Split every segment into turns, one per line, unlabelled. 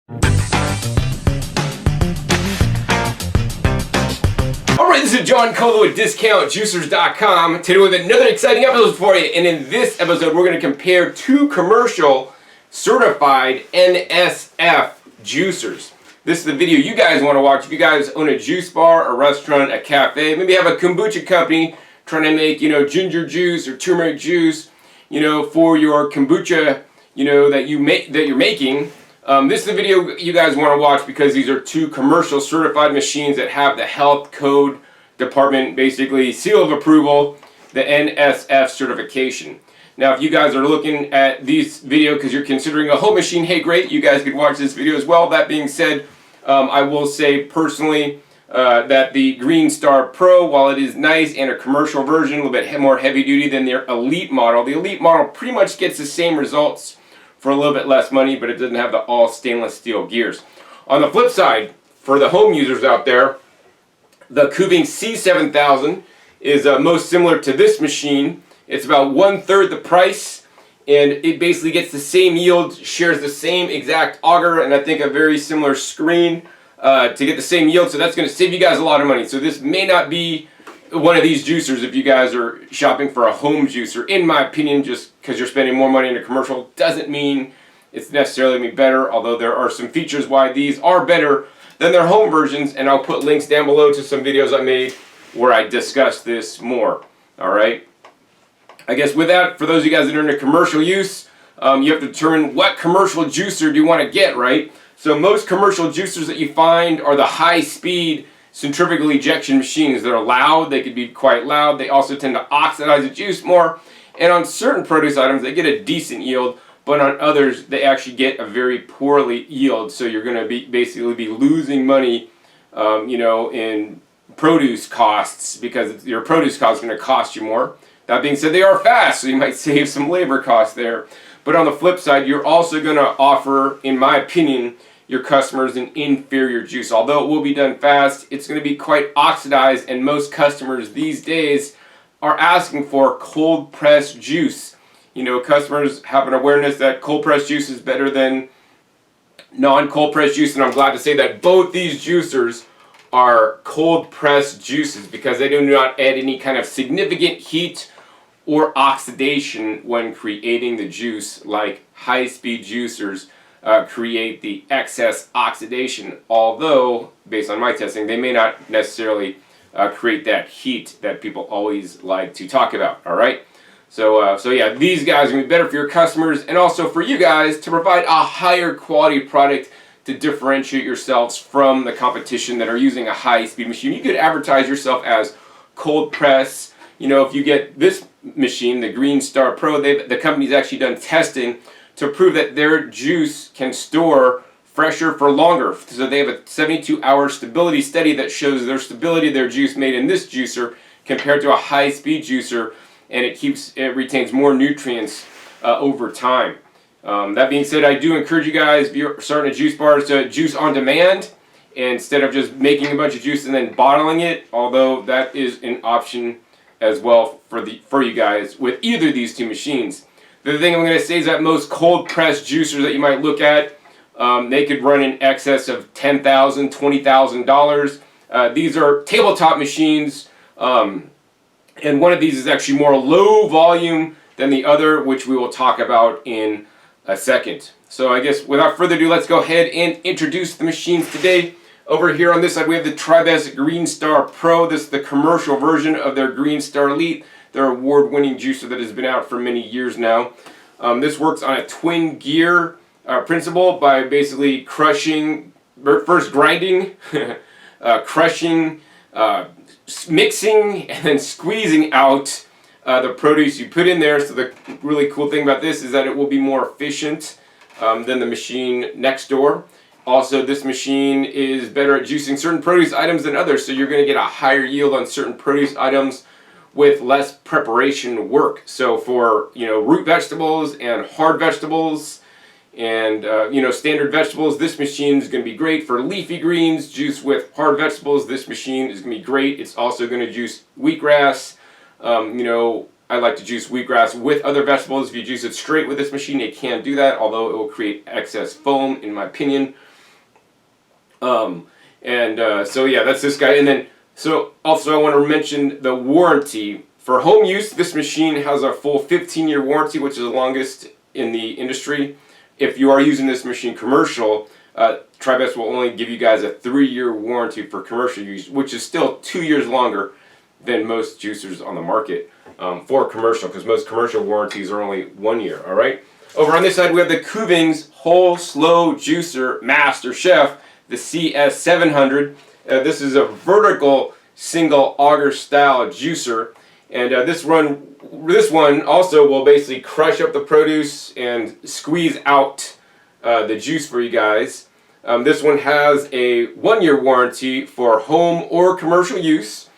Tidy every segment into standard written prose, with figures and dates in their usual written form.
Alright, this is John Colo at DiscountJuicers.com. Today we have another exciting episode for you, and in this episode we're going to compare two commercial certified NSF juicers. This is the video you guys want to watch if you guys own a juice bar, a restaurant, a cafe, maybe have a kombucha company trying to make, ginger juice or turmeric juice, for your kombucha, that you're making. This is the video you guys want to watch because these are two commercial certified machines that have the health code department, basically seal of approval, the NSF certification. Now, if you guys are looking at this video because you're considering a home machine, hey, great, you guys could watch this video as well. That being said, I will say personally that the Greenstar Pro, while it is nice and a commercial version, a little bit more heavy duty than their Elite model, the Elite model pretty much gets the same results for a little bit less money, but it doesn't have the all stainless steel gears. On the flip side, for the home users out there, the Kuvings CS700 is most similar to this machine. It's about 1/3 the price, and it basically gets the same yield, shares the same exact auger, and I think a very similar screen to get the same yield, so that's going to save you guys a lot of money. So this may not be one of these juicers if you guys are shopping for a home juicer. In my opinion, just because you're spending more money in a commercial doesn't mean it's necessarily going to be better, although there are some features why these are better than their home versions, and I'll put links down below to some videos I made where I discuss this more. Alright? I guess with that, for those of you guys that are in a commercial use, you have to determine what commercial juicer do you want to get, right? So most commercial juicers that you find are the high-speed centrifugal ejection machines. They're loud, they could be quite loud, they also tend to oxidize the juice more, and on certain produce items they get a decent yield, but on others they actually get a very poorly yield, so you're going to basically be losing money in produce costs because your produce costs are going to cost you more. That being said, they are fast, so you might save some labor costs there. But on the flip side, you're also going to offer, in my opinion, your customers an inferior juice. Although it will be done fast, it's going to be quite oxidized, and most customers these days are asking for cold pressed juice. Customers have an awareness that cold pressed juice is better than non-cold pressed juice, and I'm glad to say that both these juicers are cold pressed juices because they do not add any kind of significant heat or oxidation when creating the juice like high-speed juicers create the excess oxidation, although based on my testing they may not necessarily create that heat that people always like to talk about. Alright, so yeah, these guys are going to be better for your customers and also for you guys to provide a higher quality product to differentiate yourselves from the competition that are using a high-speed machine. You could advertise yourself as cold press. If you get this machine, the Greenstar Pro, the company's actually done testing to prove that their juice can store fresher for longer. So they have a 72-hour stability study that shows their stability of their juice made in this juicer compared to a high-speed juicer, and it retains more nutrients over time. That being said, I do encourage you guys, if you're starting a juice bar, to juice on demand instead of just making a bunch of juice and then bottling it, although that is an option as well for you guys with either of these two machines. The other thing I'm going to say is that most cold pressed juicers that you might look at, they could run in excess of $10,000, $20,000. These are tabletop machines, and one of these is actually more low volume than the other, which we will talk about in a second. So I guess without further ado, let's go ahead and introduce the machines today. Over here on this side we have the Tribest Greenstar Pro. This is the commercial version of their Greenstar Elite, their award-winning juicer that has been out for many years now. This works on a twin gear principle by basically crushing, first grinding, crushing, mixing, and then squeezing out the produce you put in there. So the really cool thing about this is that it will be more efficient than the machine next door. Also, this machine is better at juicing certain produce items than others, so you're going to get a higher yield on certain produce items with less preparation work. So for root vegetables and hard vegetables and standard vegetables, this machine is going to be great. For leafy greens, juice with hard vegetables, this machine is going to be great. It's also going to juice wheatgrass. I like to juice wheatgrass with other vegetables. If you juice it straight with this machine, it can't do that, although it will create excess foam, in my opinion. So yeah, that's this guy. And then, so also I want to mention the warranty. For home use, this machine has a full 15-year warranty, which is the longest in the industry. If you are using this machine commercial, Tribest will only give you guys a 3-year warranty for commercial use, which is still 2 years longer than most juicers on the market for commercial, because most commercial warranties are only 1 year, all right? Over on this side, we have the Kuvings Whole Slow Juicer Master Chef, the CS700. This is a vertical single auger style juicer, and this one also will basically crush up the produce and squeeze out the juice for you guys. This one has a 1-year warranty for home or commercial use,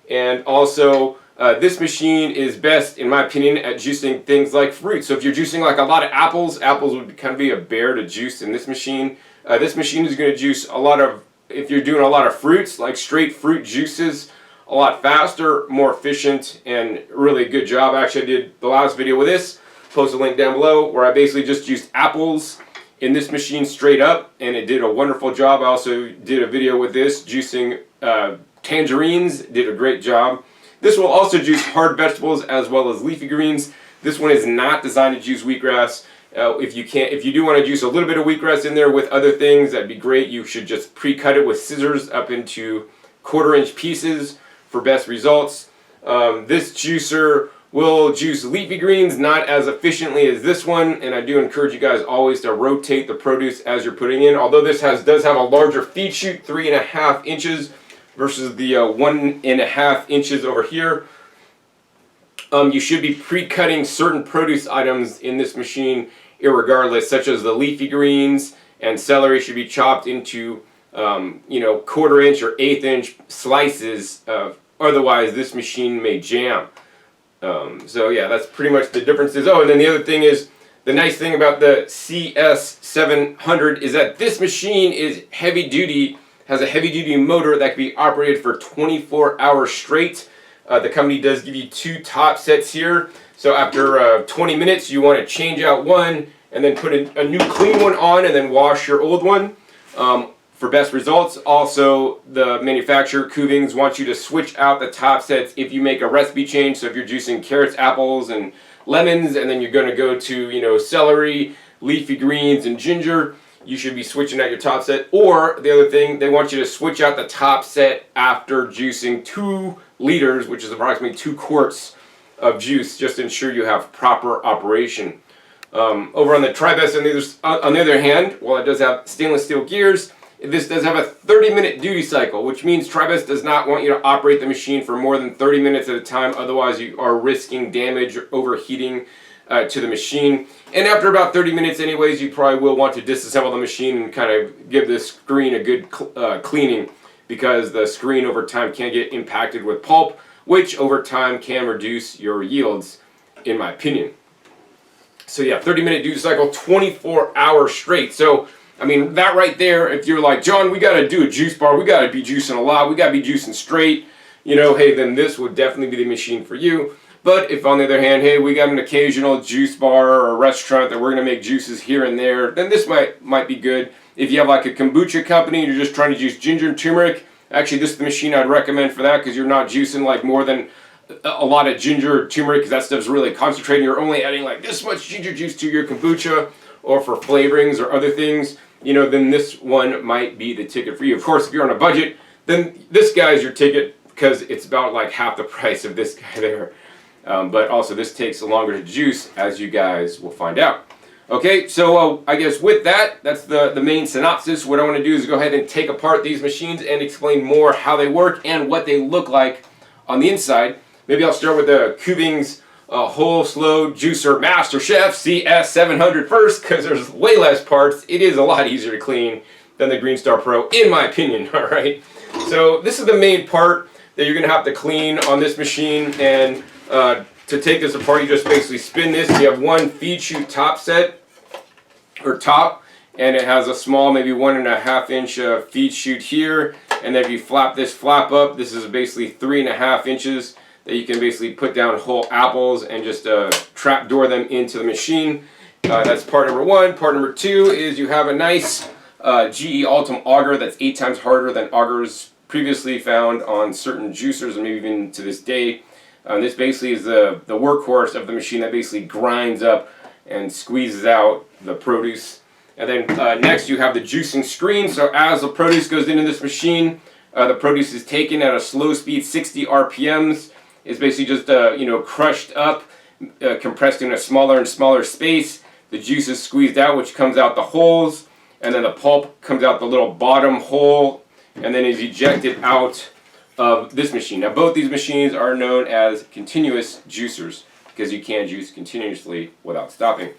and also this machine is best, in my opinion, at juicing things like fruit. So if you're juicing like a lot of apples would kind of be a bear to juice in this machine. This machine is going to juice a lot of, if you're doing a lot of fruits, like straight fruit juices, a lot faster, more efficient, and really good job. Actually, I did the last video with this, post a link down below, where I basically just used apples in this machine straight up, and it did a wonderful job. I also did a video with this, juicing tangerines, did a great job. This will also juice hard vegetables as well as leafy greens. This one is not designed to juice wheatgrass. If you do want to juice a little bit of wheatgrass in there with other things, that'd be great. You should just pre-cut it with scissors up into 1/4-inch pieces for best results. This juicer will juice leafy greens not as efficiently as this one, and I do encourage you guys always to rotate the produce as you're putting in. Although this does have a larger feed chute, 3.5 inches versus the 1.5 inches over here. You should be pre-cutting certain produce items in this machine irregardless, such as the leafy greens and celery should be chopped into 1/4-inch or 1/8-inch slices. Otherwise, this machine may jam. So yeah, that's pretty much the differences. Oh, and then the other thing is, the nice thing about the CS700 is that this machine is heavy duty, has a heavy duty motor that can be operated for 24 hours straight. The company does give you 2 top sets here. So after 20 minutes, you want to change out one and then put a new clean one on and then wash your old one for best results. Also, the manufacturer, Kuvings, wants you to switch out the top sets if you make a recipe change. So if you're juicing carrots, apples, and lemons, and then you're going to go to, celery, leafy greens, and ginger, you should be switching out your top set. Or the other thing, they want you to switch out the top set after juicing 2 liters, which is approximately 2 quarts of juice, just to ensure you have proper operation. Over on the Tribest, on the other hand, while it does have stainless steel gears, this does have a 30-minute duty cycle, which means Tribest does not want you to operate the machine for more than 30 minutes at a time. Otherwise, you are risking damage or overheating to the machine. And after about 30 minutes anyways, you probably will want to disassemble the machine and kind of give the screen a good cleaning, because the screen over time can get impacted with pulp, which over time can reduce your yields, in my opinion. So yeah, 30-minute duty cycle, 24 hours straight. So, I mean, that right there, if you're like, John, we got to do a juice bar, we got to be juicing a lot, we got to be juicing straight, hey, then this would definitely be the machine for you. But if on the other hand, hey, we got an occasional juice bar or a restaurant that we're going to make juices here and there, then this might be good. If you have like a kombucha company and you're just trying to juice ginger and turmeric, actually this is the machine I'd recommend for that, because you're not juicing like more than a lot of ginger or turmeric, because that stuff's really concentrated. You're only adding like this much ginger juice to your kombucha, or for flavorings or other things, then this one might be the ticket for you. Of course, if you're on a budget, then this guy's your ticket, because it's about like half the price of this guy there. But also this takes longer to juice, as you guys will find out. Okay, so I guess with that, that's the main synopsis. What I want to do is go ahead and take apart these machines and explain more how they work and what they look like on the inside. Maybe I'll start with the Kuvings Whole Slow Juicer Master Chef CS700 first, because there's way less parts. It is a lot easier to clean than the Greenstar Pro, in my opinion, all right? So this is the main part that you're going to have to clean on this machine, and to take this apart, you just basically spin this. You have one feed chute top set, or top, and it has a small, maybe 1.5-inch feed chute here, and then if you flap this flap up, this is basically 3.5 inches that you can basically put down whole apples and just trap door them into the machine. That's part number 1. Part number 2 is you have a nice GE Ultim auger that's 8 times harder than augers previously found on certain juicers, and maybe even to this day. This basically is the workhorse of the machine that basically grinds up and squeezes out the produce. And then next you have the juicing screen. So as the produce goes into this machine, the produce is taken at a slow speed, 60 RPMs. It's basically just crushed up, compressed in a smaller and smaller space. The juice is squeezed out, which comes out the holes, and then the pulp comes out the little bottom hole, and then is ejected out of this machine. Now both these machines are known as continuous juicers because you can juice continuously without stopping.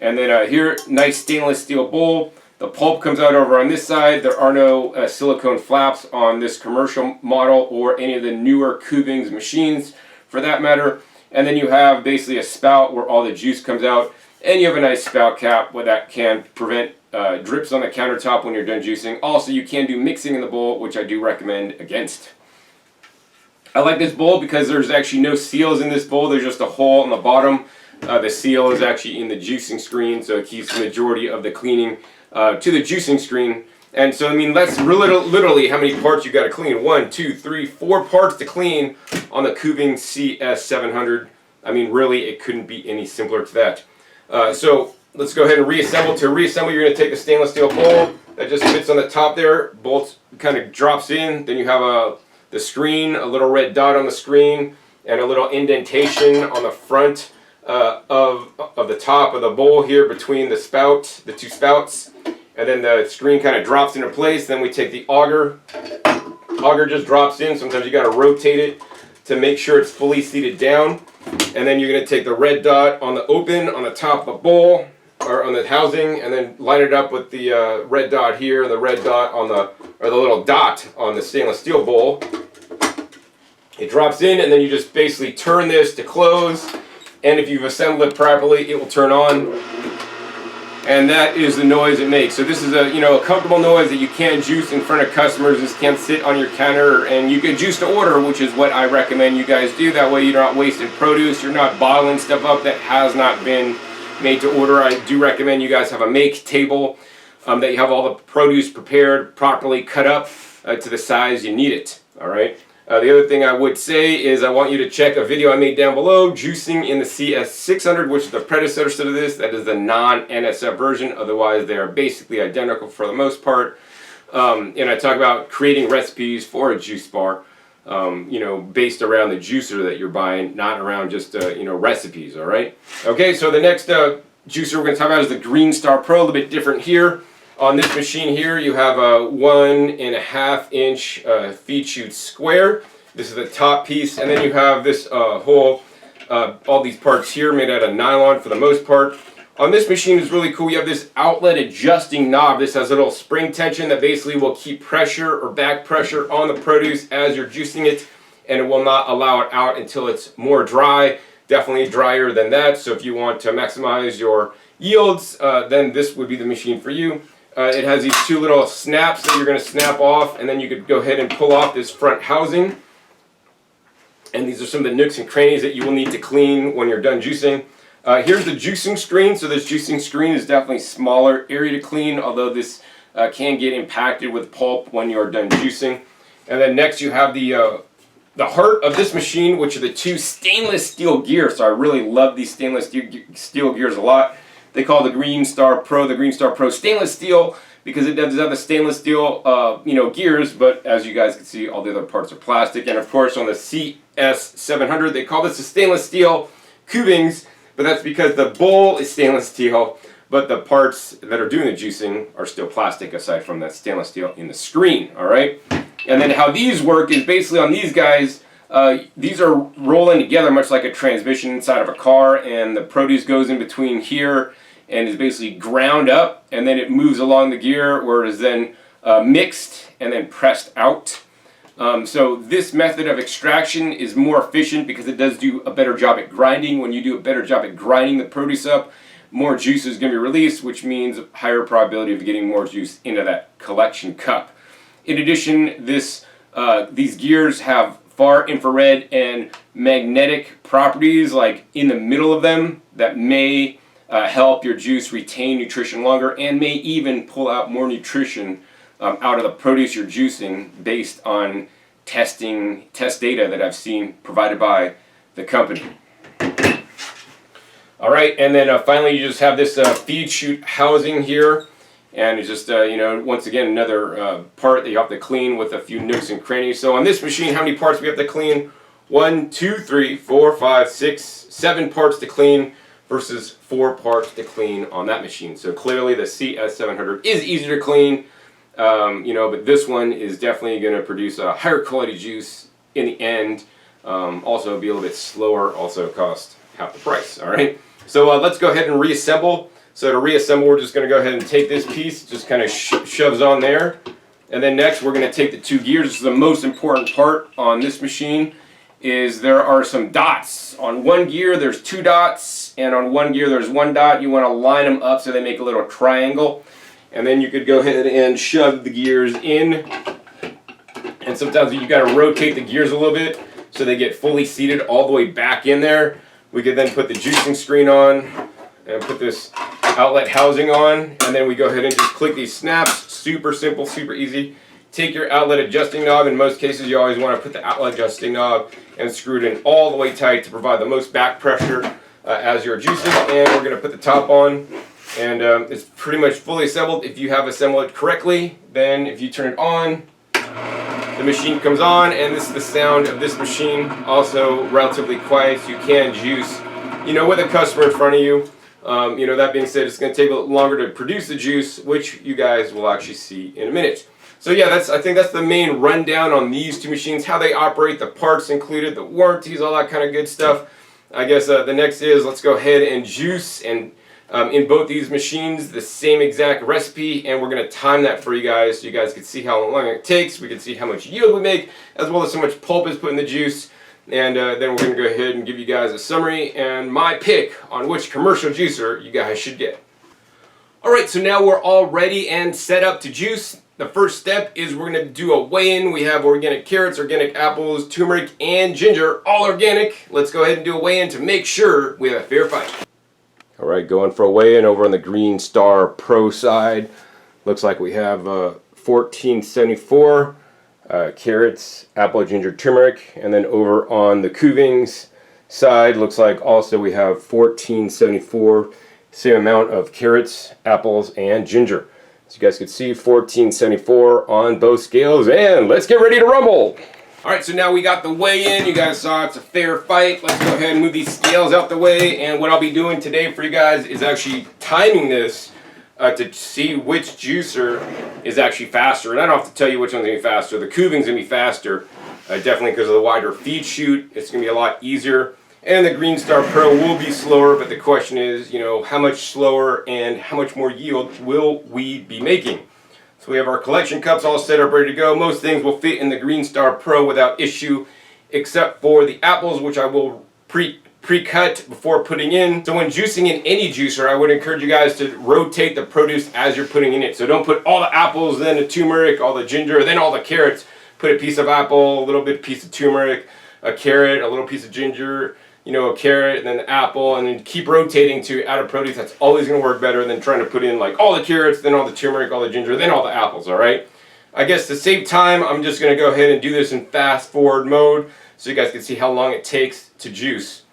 And then here, nice stainless steel bowl. The pulp comes out over on this side. There are no silicone flaps on this commercial model or any of the newer Kuvings machines for that matter. And then you have basically a spout where all the juice comes out, and you have a nice spout cap where that can prevent drips on the countertop when you're done juicing. Also, you can do mixing in the bowl, which I do recommend against. I like this bowl because there's actually no seals in this bowl. There's just a hole on the bottom. The seal is actually in the juicing screen, so it keeps the majority of the cleaning to the juicing screen. And so, I mean, that's literally how many parts you got to clean. 1, 2, 3, 4 parts to clean on the Kuvings CS700. I mean, really, it couldn't be any simpler to that. So let's go ahead and reassemble. To reassemble, you're going to take a stainless steel bowl that just fits on the top there. Bolt kind of drops in. Then you have the screen, a little red dot on the screen, and a little indentation on the front of the top of the bowl here between the two spouts. And then the screen kind of drops into place. Then we take the auger. Auger just drops in. Sometimes you got to rotate it to make sure it's fully seated down. And then you're going to take the red dot on the open on the top of the bowl, or on the housing, and then line it up with the red dot here, and the red dot on the little dot on the stainless steel bowl. It drops in, and then you just basically turn this to close, and if you've assembled it properly, it will turn on. And that is the noise it makes. So this is a comfortable noise that you can juice in front of customers. This can sit on your counter, and you can juice to order, which is what I recommend you guys do. That way you're not wasting produce. You're not bottling stuff up that has not been made to order. I do recommend you guys have a make table, that you have all the produce prepared, properly cut up to the size you need it. All right. The other thing I would say is I want you to check a video I made down below, juicing in the CS600, which is the predecessor to this. That is the non-NSF version. Otherwise, they are basically identical for the most part. And I talk about creating recipes for a juice bar, based around the juicer that you're buying, not around just, recipes, all right? Okay, so the next juicer we're going to talk about is the Greenstar Pro, a little bit different here. On this machine here, you have a 1.5 inch feed chute square. This is the top piece, and then you have this whole, all these parts here made out of nylon for the most part. On this machine is really cool. You have this outlet adjusting knob. This has a little spring tension that basically will keep pressure or back pressure on the produce as you're juicing it, and it will not allow it out until it's more dry, definitely drier than that. So if you want to maximize your yields, then this would be the machine for you. It has these two little snaps that you're going to snap off, and then you could go ahead and pull off this front housing. And these are some of the nooks and crannies that you will need to clean when you're done juicing. Here's the juicing screen. So this juicing screen is definitely a smaller area to clean, although this can get impacted with pulp when you're done juicing. And then next you have the heart of this machine, which are the two stainless steel gears. So I really love these stainless steel gears a lot. They call the Greenstar Pro stainless steel because it does have the stainless steel, gears. But as you guys can see, all the other parts are plastic. And of course, on the CS700, they call this a stainless steel Kuvings, but that's because the bowl is stainless steel, but the parts that are doing the juicing are still plastic, aside from that stainless steel in the screen. All right. And then how these work is basically on these guys. These are rolling together much like a transmission inside of a car, and the produce goes in between here and is basically ground up, and then it moves along the gear where it is then mixed and then pressed out. So this method of extraction is more efficient because it does do a better job at grinding. When you do a better job at grinding the produce up, more juice is going to be released, which means higher probability of getting more juice into that collection cup. In addition, these gears have far infrared and magnetic properties like in the middle of them that may help your juice retain nutrition longer and may even pull out more nutrition out of the produce you're juicing based on test data that I've seen provided by the company. All right, and then finally you just have this feed chute housing here, and it's just once again another part that you have to clean with a few nooks and crannies. So on this machine, how many parts we have to clean? 1, 2, 3, 4, 5, 6, 7 parts to clean versus 4 parts to clean on that machine. So clearly the CS700 is easier to clean, but this one is definitely going to produce a higher quality juice in the end. Also be a little bit slower, also cost half the price. All right, so let's go ahead and reassemble. So to reassemble, we're just going to go ahead and take this piece, just kind of shoves on there, and then next we're going to take the 2 gears. This is the most important part on this machine. Is there are some dots. On one gear there's 2 dots, and on one gear there's 1 dot. You want to line them up so they make a little triangle, and then you could go ahead and shove the gears in, and sometimes you got to rotate the gears a little bit so they get fully seated all the way back in there. We could then put the juicing screen on and put this outlet housing on, and then we go ahead and just click these snaps. Super simple, super easy. Take your outlet adjusting knob. In most cases you always want to put the outlet adjusting knob and screw it in all the way tight to provide the most back pressure as you're juicing. And we're going to put the top on, and it's pretty much fully assembled. If you have assembled it correctly, then if you turn it on, the machine comes on, and this is the sound of this machine. Also relatively quiet, so you can juice with a customer in front of you. That being said, it's going to take a little longer to produce the juice, which you guys will actually see in a minute. So yeah, I think that's the main rundown on these 2 machines, how they operate, the parts included, the warranties, all that kind of good stuff. I guess the next is let's go ahead and juice, and in both these machines the same exact recipe, and we're going to time that for you guys so you guys can see how long it takes. We can see how much yield we make, as well as how much pulp is put in the juice, and then we're going to go ahead and give you guys a summary and my pick on which commercial juicer you guys should get. Alright, so now we're all ready and set up to juice. The first step is we're going to do a weigh-in. We have organic carrots, organic apples, turmeric, and ginger, all organic. Let's go ahead and do a weigh-in to make sure we have a fair fight. Alright, going for a weigh-in over on the Greenstar Pro side. Looks like we have 1474 carrots, apple, ginger, turmeric. And then over on the Kuvings side, looks like also we have 1474, same amount of carrots, apples, and ginger. As you guys can see, 1474 on both scales, and let's get ready to rumble. Alright, so now we got the weigh-in. You guys saw it's a fair fight. Let's go ahead and move these scales out the way, and what I'll be doing today for you guys is actually timing this to see which juicer is actually faster. And I don't have to tell you which one's going to be faster. The Kuvings going to be faster, definitely because of the wider feed chute. It's going to be a lot easier. And the Greenstar Pro will be slower, but the question is, how much slower and how much more yield will we be making? So we have our collection cups all set up, ready to go. Most things will fit in the Greenstar Pro without issue, except for the apples, which I will pre-cut before putting in. So when juicing in any juicer, I would encourage you guys to rotate the produce as you're putting in it. So don't put all the apples, then the turmeric, all the ginger, then all the carrots. Put a piece of apple, a little bit piece of turmeric, a carrot, a little piece of ginger, a carrot, and then the apple, and then keep rotating to add a produce. That's always going to work better than trying to put in like all the carrots, then all the turmeric, all the ginger, then all the apples, alright? I guess to save time, I'm just going to go ahead and do this in fast forward mode so you guys can see how long it takes to juice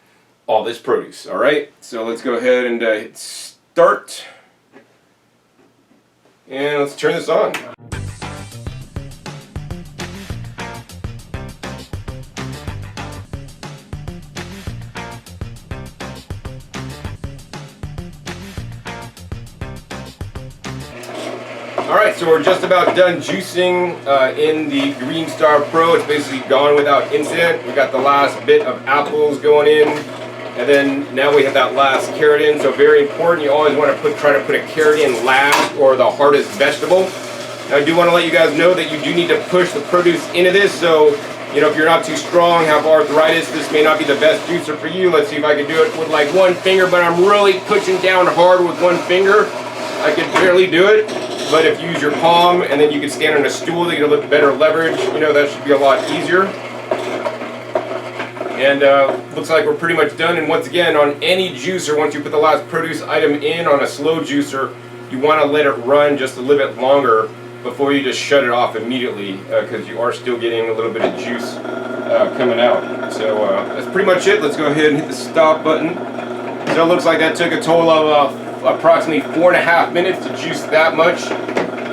all this produce, alright? So let's go ahead and hit start, and let's turn this on. Alright, so we're just about done juicing in the Greenstar Pro. It's basically gone without incident. We got the last bit of apples going in, and then now we have that last carrot in. So very important, you always want to try to put a carrot in last, or the hardest vegetable. Now I do want to let you guys know that you do need to push the produce into this. So if you're not too strong, have arthritis, this may not be the best juicer for you. Let's see if I can do it with like one finger, but I'm really pushing down hard with one finger. I can barely do it. But if you use your palm, and then you can stand on a stool to get a little better leverage, that should be a lot easier. And looks like we're pretty much done. And once again, on any juicer, once you put the last produce item in on a slow juicer, you want to let it run just a little bit longer before you just shut it off immediately, because you are still getting a little bit of juice coming out. So that's pretty much it. Let's go ahead and hit the stop button. So it looks like that took a total of approximately 4.5 minutes to juice that much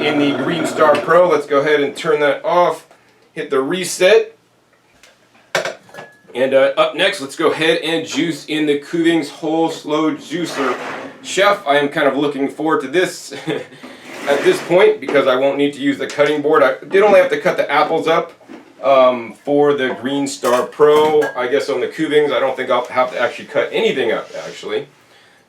in the Greenstar Pro. Let's go ahead and turn that off, hit the reset. And up next, let's go ahead and juice in the Kuvings whole slow juicer. Chef, I am kind of looking forward to this at this point because I won't need to use the cutting board. I did only have to cut the apples up for the Greenstar Pro. I guess on the Kuvings, I don't think I'll have to actually cut anything up, actually.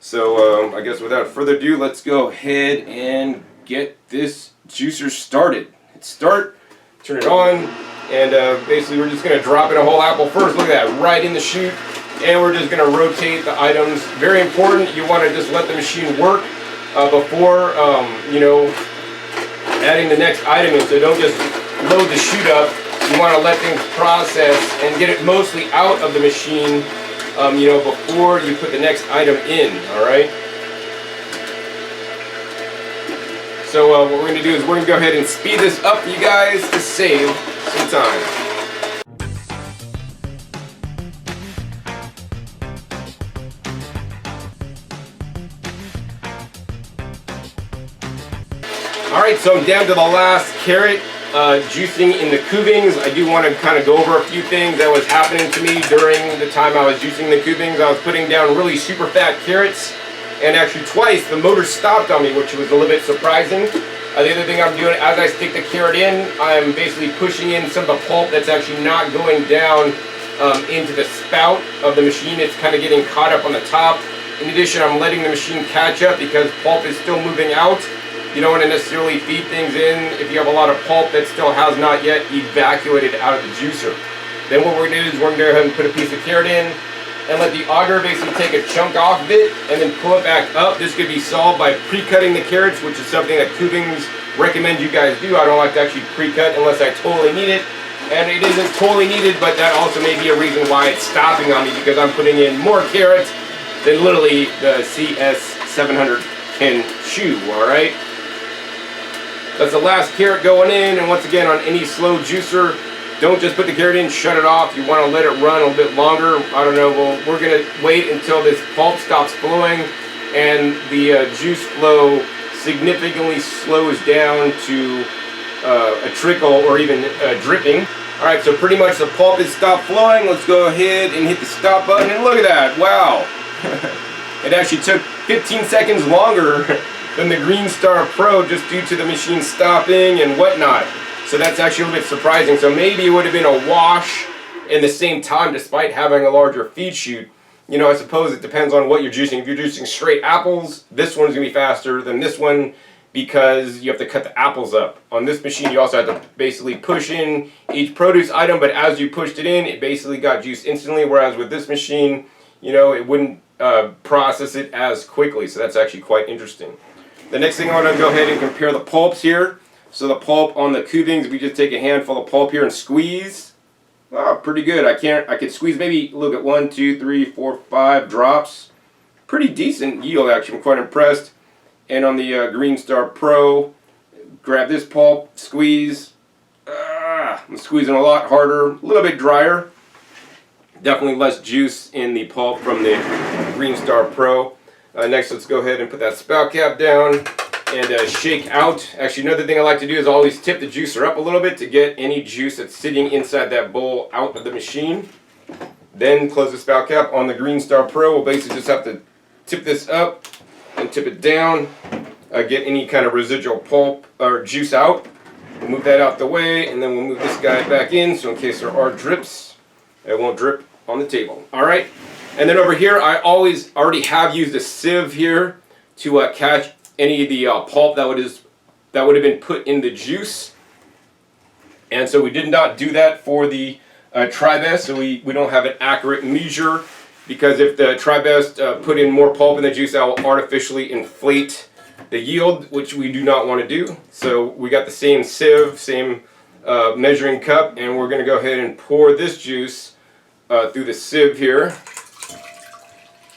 So I guess without further ado, let's go ahead and get this juicer started. Hit start, turn it on, and basically we're just going to drop in a whole apple first. Look at that, right in the chute. And we're just going to rotate the items. Very important, you want to just let the machine work before, you know, adding the next item in. So don't just load the chute up. You want to let things process and get it mostly out of the machine, you know, before you put the next item in, all right? So what we're going to do is we're going to go ahead and speed this up for you guys to save some time. Alright, so I'm down to the last carrot juicing in the Kuvings. I do want to kind of go over a few things that was happening to me during the time I was juicing the Kuvings. I was putting down really super fat carrots, and actually twice the motor stopped on me, which was a little bit surprising. The other thing I'm doing, as I stick the carrot in, I'm basically pushing in some of the pulp that's actually not going down into the spout of the machine. It's kind of getting caught up on the top. In addition, I'm letting the machine catch up because pulp is still moving out. You don't want to necessarily feed things in if you have a lot of pulp that still has not yet evacuated out of the juicer. Then what we're going to do is we're going to go ahead and put a piece of carrot in and let the auger basically take a chunk off of it and then pull it back up. This could be solved by pre-cutting the carrots, which is something that Kuvings recommend you guys do. I don't like to actually pre-cut unless I totally need it. And it isn't totally needed, but that also may be a reason why it's stopping on me, because I'm putting in more carrots than literally the CS700 can chew, alright? That's the last carrot going in, and once again, on any slow juicer, don't just put the carrot in, shut it off. You want to let it run a little bit longer. I don't know, well, we're going to wait until this pulp stops flowing and the juice flow significantly slows down to a trickle or even dripping. Alright, so pretty much the pulp has stopped flowing. Let's go ahead and hit the stop button, and look at that, wow. It actually took 15 seconds longer than the Greenstar Pro just due to the machine stopping and whatnot. So that's actually a little bit surprising. So maybe it would have been a wash in the same time despite having a larger feed chute. You know, I suppose it depends on what you're juicing. If you're juicing straight apples, this one's going to be faster than this one because you have to cut the apples up. On this machine, you also have to basically push in each produce item, but as you pushed it in, it basically got juice instantly, whereas with this machine, you know, it wouldn't process it as quickly. So that's actually quite interesting. The next thing I want to go ahead and compare the pulps here. So the pulp on the Kuvings, we just take a handful of pulp here and squeeze. Oh, pretty good. I could squeeze maybe, look at 1, 2, 3, 4, 5 drops. Pretty decent yield actually. I'm quite impressed. And on the Greenstar Pro, grab this pulp, squeeze. I'm squeezing a lot harder, a little bit drier. Definitely less juice in the pulp from the Greenstar Pro. Next, let's go ahead and put that spout cap down and shake out. Actually, another thing I like to do is always tip the juicer up a little bit to get any juice that's sitting inside that bowl out of the machine. Then close the spout cap. On the Greenstar Pro, we'll basically just have to tip this up and tip it down, get any kind of residual pulp or juice out. We'll move that out the way, and then we'll move this guy back in so in case there are drips, it won't drip on the table. All right. And then over here, I already have used a sieve here to catch any of the pulp that would have been put in the juice. And so we did not do that for the Tribest, so we don't have an accurate measure, because if the Tribest put in more pulp in the juice, that will artificially inflate the yield, which we do not want to do. So we got the same sieve, same measuring cup, and we're going to go ahead and pour this juice through the sieve here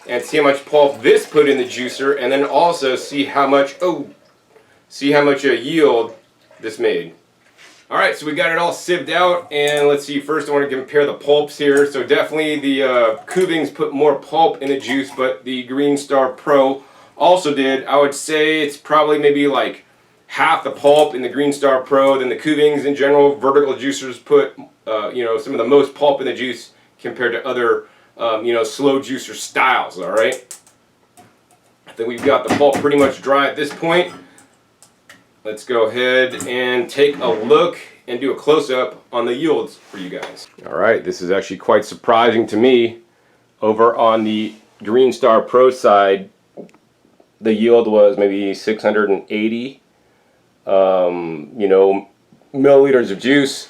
and see how much pulp this put in the juicer, and then also see how much yield this made. Alright, so we got it all sieved out, and let's see, first I want to compare the pulps here. So definitely the Kuvings put more pulp in the juice, but the Greenstar Pro also did. I would say it's probably maybe like half the pulp in the Greenstar Pro than the Kuvings in general. Vertical juicers put some of the most pulp in the juice compared to other slow juicer styles. Alright, I think we've got the pulp pretty much dry at this point. Let's go ahead and take a look and do a close-up on the yields for you guys. Alright, this is actually quite surprising to me. Over on the Greenstar Pro side, the yield was maybe 680 milliliters of juice.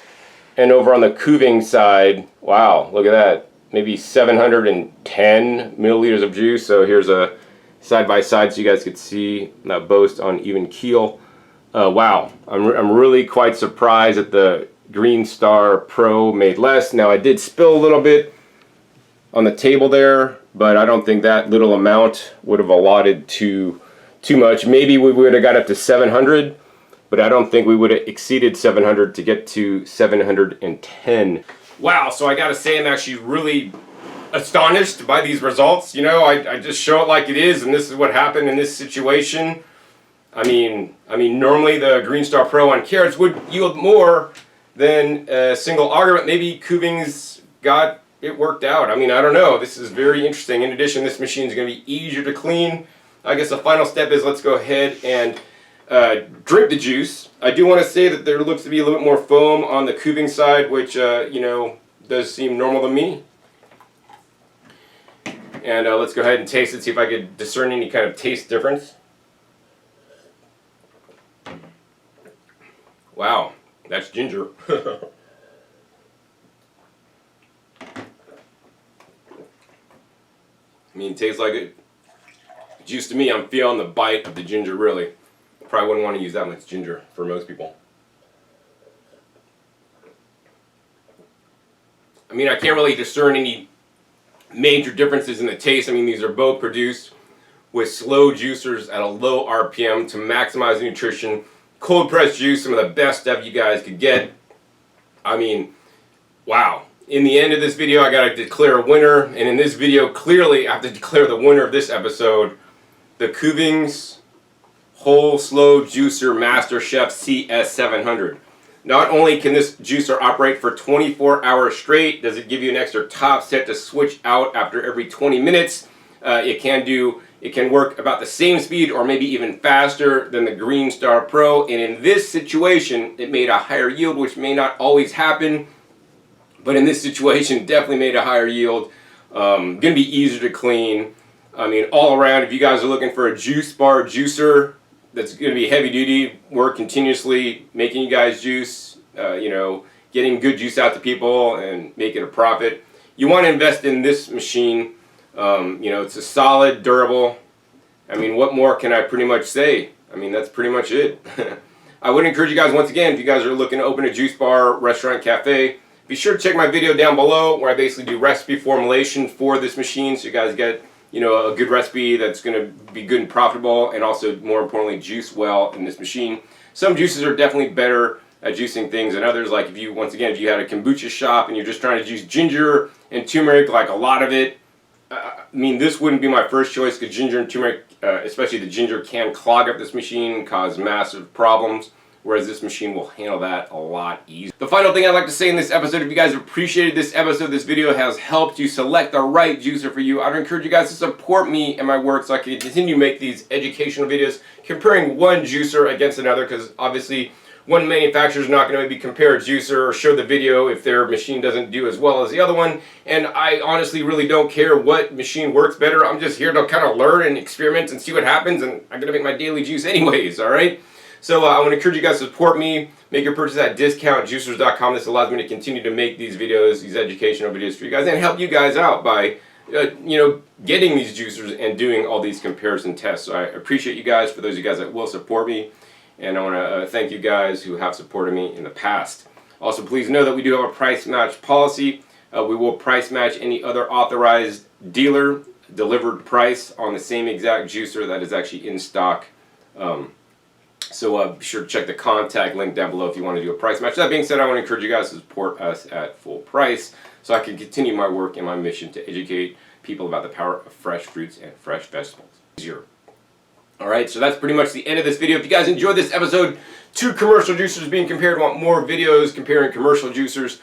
And over on the Kuvings side, wow, look at that, maybe 710 milliliters of juice. So here's a side-by-side so you guys could see that boast on even keel. Wow, I'm really quite surprised that the Greenstar Pro made less. Now I did spill a little bit on the table there, but I don't think that little amount would have allotted too much. Maybe we would have got up to 700, but I don't think we would have exceeded 700 to get to 710. Wow, so I gotta say I'm actually really astonished by these results. I just show it like it is, and this is what happened in this situation. I mean, normally the Greenstar Pro on carrots would yield more than a single auger, but maybe Kuvings got it worked out. I don't know. This is very interesting. In addition, this machine is going to be easier to clean. I guess the final step is let's go ahead and drink the juice. I do want to say that there looks to be a little bit more foam on the Kuvings side, which, does seem normal to me. And let's go ahead and taste it, see if I could discern any kind of taste difference. Wow, that's ginger. It tastes like it. Juice to me, I'm feeling the bite of the ginger, really. Probably wouldn't want to use that much ginger for most people. I can't really discern any major differences in the taste. These are both produced with slow juicers at a low RPM to maximize the nutrition. Cold pressed juice, some of the best stuff you guys could get. Wow. In the end of this video, I gotta declare a winner, and in this video, clearly, I have to declare the winner of this episode, the Kuvings Whole Slow Juicer Master Chef CS700. Not only can this juicer operate for 24 hours straight, does it give you an extra top set to switch out after every 20 minutes. It can work about the same speed or maybe even faster than the Greenstar Pro, and in this situation it made a higher yield, which may not always happen, but in this situation definitely made a higher yield. Gonna be easier to clean. All around, if you guys are looking for a juice bar juicer that's gonna be heavy duty, work continuously making you guys juice, getting good juice out to people and making a profit, you want to invest in this machine. It's a solid, durable. What more can I pretty much say? That's pretty much it. I would encourage you guys, once again, if you guys are looking to open a juice bar, restaurant, cafe, be sure to check my video down below where I basically do recipe formulation for this machine, so you guys get a good recipe that's going to be good and profitable, and also, more importantly, juice well in this machine. Some juices are definitely better at juicing things than others. Like if you had a kombucha shop and you're just trying to juice ginger and turmeric, like a lot of it, this wouldn't be my first choice, because ginger and turmeric, especially the ginger, can clog up this machine and cause massive problems, whereas this machine will handle that a lot easier. The final thing I'd like to say in this episode, if you guys appreciated this episode, this video has helped you select the right juicer for you, I'd encourage you guys to support me and my work so I can continue to make these educational videos comparing one juicer against another, because obviously one manufacturer is not going to maybe compare a juicer or show the video if their machine doesn't do as well as the other one. And I honestly really don't care what machine works better. I'm just here to kind of learn and experiment and see what happens, and I'm going to make my daily juice anyways, alright? So I want to encourage you guys to support me. Make your purchase at discountjuicers.com. This allows me to continue to make these videos, these educational videos for you guys, and help you guys out by getting these juicers and doing all these comparison tests. So I appreciate you guys, for those of you guys that will support me. And I want to thank you guys who have supported me in the past. Also, please know that we do have a price match policy. We will price match any other authorized dealer delivered price on the same exact juicer that is actually in stock. So be sure to check the contact link down below if you want to do a price match. That being said, I want to encourage you guys to support us at full price so I can continue my work and my mission to educate people about the power of fresh fruits and fresh vegetables. Alright, so that's pretty much the end of this video. If you guys enjoyed this episode, 2 commercial juicers being compared, want more videos comparing commercial juicers,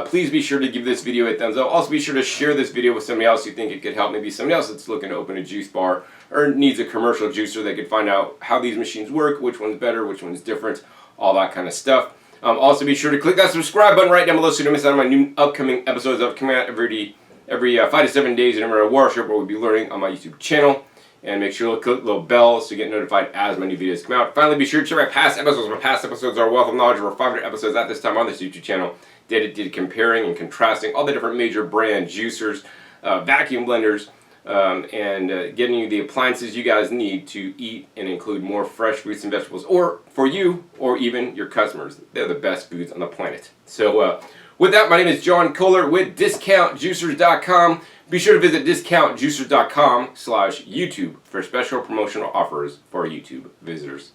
please be sure to give this video a thumbs up. Also be sure to share this video with somebody else you think it could help. Maybe somebody else that's looking to open a juice bar or needs a commercial juicer. They could find out how these machines work, which one's better, which one's different, all that kind of stuff. Also be sure to click that subscribe button right down below so you don't miss out on my new upcoming episodes that come out every 5 to 7 days in a workshop where we'll be learning on my YouTube channel. And make sure to click the little bell so you get notified as my new videos come out. Finally, be sure to check out past episodes. My past episodes are a wealth of knowledge. Over 500 episodes at this time on this YouTube channel dedicated to comparing and contrasting all the different major brand juicers, vacuum blenders, and getting you the appliances you guys need to eat and include more fresh fruits and vegetables, or for you or even your customers. They're the best foods on the planet. So with that, my name is John Kohler with discountjuicers.com. Be sure to visit discountjuicers.com/YouTube for special promotional offers for our YouTube visitors.